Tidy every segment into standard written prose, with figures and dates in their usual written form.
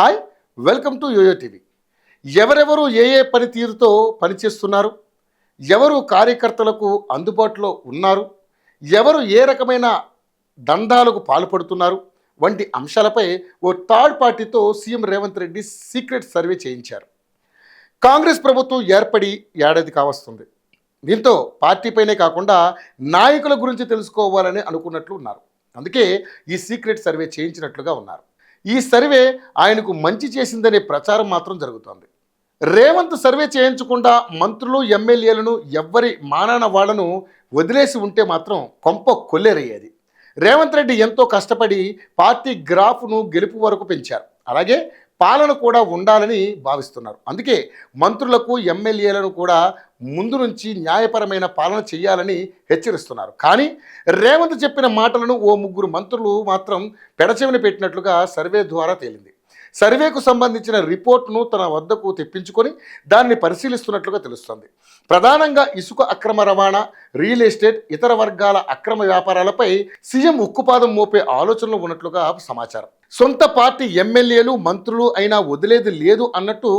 Hi, welcome to Yoyo TV. ఎవరెవరు ఏ ఏ పనితీరుతో పనిచేస్తున్నారు, ఎవరు కార్యకర్తలకు అందుబాటులో ఉన్నారు, ఎవరు ఏ రకమైన దందాలకు పాల్పడుతున్నారు వంటి అంశాలపై ఓ థర్డ్ పార్టీతో CM Revanth Reddy secret survey చేయించారు. కాంగ్రెస్ ప్రభుత్వం ఏర్పడి ఏడాది కావస్తుంది. దీంతో పార్టీపైనే కాకుండా నాయకుల గురించి తెలుసుకోవాలని అనుకున్నట్లు ఉన్నారు. అందుకే ఈ సీక్రెట్ సర్వే చేయించినట్లుగా ఉన్నారు. ఈ సర్వే ఆయనకు మంచి చేసిందనే ప్రచారం మాత్రం జరుగుతోంది. రేవంత్ సర్వే చేయించకుండా మంత్రులు ఎమ్మెల్యేలను ఎవ్వరి మానాన వాళ్లను వదిలేసి ఉంటే మాత్రం కొంప కొల్లేరయ్యేది. రేవంత్ రెడ్డి ఎంతో కష్టపడి పార్టీ గ్రాఫ్ను గెలుపు వరకు పెంచారు. అలాగే పాలన కూడా ఉండాలని భావిస్తున్నారు. అందుకే మంత్రులకు ఎమ్మెల్యేలను కూడా ముందు నుంచి న్యాయపరమైన పాలన చేయాలని హెచ్చరిస్తున్నారు. కానీ రేవంత్ చెప్పిన మాటలను ఓ ముగ్గురు మంత్రులు మాత్రం పెడచెవిన పెట్టినట్లుగా సర్వే ద్వారా తేలింది. సర్వేకు సంబంధించిన రిపోర్ట్ను తన వద్దకు తెప్పించుకొని దాన్ని పరిశీలిస్తున్నట్లుగా తెలుస్తోంది. ప్రధానంగా ఇసుక అక్రమ రవాణా, రియల్ ఎస్టేట్, ఇతర వర్గాల అక్రమ వ్యాపారాలపై సీఎం ఉక్కుపాదం మోపే ఆలోచనలో ఉన్నట్లుగా సమాచారం. సొంత పార్టీ ఎమ్మెల్యేలు, మంత్రులు అయినా వదిలేది లేదు అన్నట్టు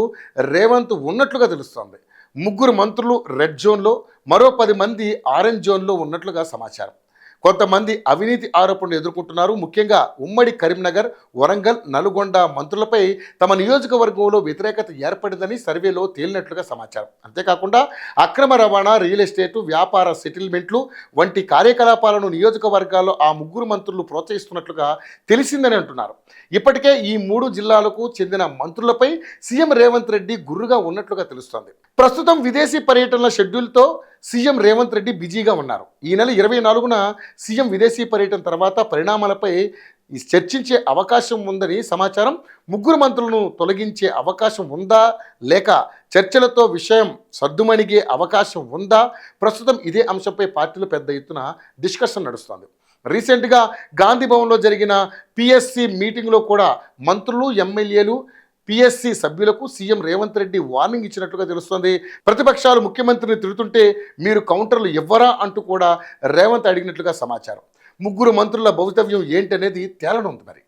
రేవంత్ ఉన్నట్లుగా తెలుస్తోంది. ముగ్గురు మంత్రులు రెడ్ జోన్లో, మరో 10 మంది ఆరెంజ్ జోన్లో ఉన్నట్లుగా సమాచారం. కొంతమంది అవినీతి ఆరోపణలు ఎదుర్కొంటున్నారు. ముఖ్యంగా ఉమ్మడి కరీంనగర్, వరంగల్, నల్గొండ మంత్రులపై తమ నియోజకవర్గంలో వ్యతిరేకత ఏర్పడిందని సర్వేలో తేలినట్లుగా సమాచారం. అంతేకాకుండా అక్రమ రవాణా, రియల్ ఎస్టేటు, వ్యాపార సెటిల్మెంట్లు వంటి కార్యకలాపాలను నియోజకవర్గాల్లో ఆ ముగ్గురు మంత్రులు ప్రోత్సహిస్తున్నట్లుగా తెలిసిందని అంటున్నారు. ఇప్పటికే ఈ 3 జిల్లాలకు చెందిన మంత్రులపై సీఎం రేవంత్ రెడ్డి గుర్రుగా ఉన్నట్లుగా తెలుస్తోంది. ప్రస్తుతం విదేశీ పర్యటనల షెడ్యూల్తో సీఎం రేవంత్ రెడ్డి బిజీగా ఉన్నారు. ఈ నెల 24న సీఎం విదేశీ పర్యటన తర్వాత పరిణామాలపై చర్చించే అవకాశం ఉందని సమాచారం. ముగ్గురు మంత్రులను తొలగించే అవకాశం ఉందా, లేక చర్చలతో విషయం సద్దుమణిగే అవకాశం ఉందా? ప్రస్తుతం ఇదే అంశంపై పార్టీలు పెద్ద ఎత్తున డిస్కషన్ నడుస్తోంది. రీసెంట్గా గాంధీ భవన్లో జరిగిన పిఎస్సి మీటింగ్లో కూడా మంత్రులు, ఎమ్మెల్యేలు, పిఎస్సి సభ్యులకు సీఎం రేవంత్ రెడ్డి వార్నింగ్ ఇచ్చినట్లుగా తెలుస్తోంది. ప్రతిపక్షాలు ముఖ్యమంత్రిని తిడుతుంటే మీరు కౌంటర్లు ఇవ్వరా అంటూ కూడా రేవంత్ అడిగినట్లుగా సమాచారం. ముగ్గురు మంత్రుల భవితవ్యం ఏంటనేది తేలనుంది మరి.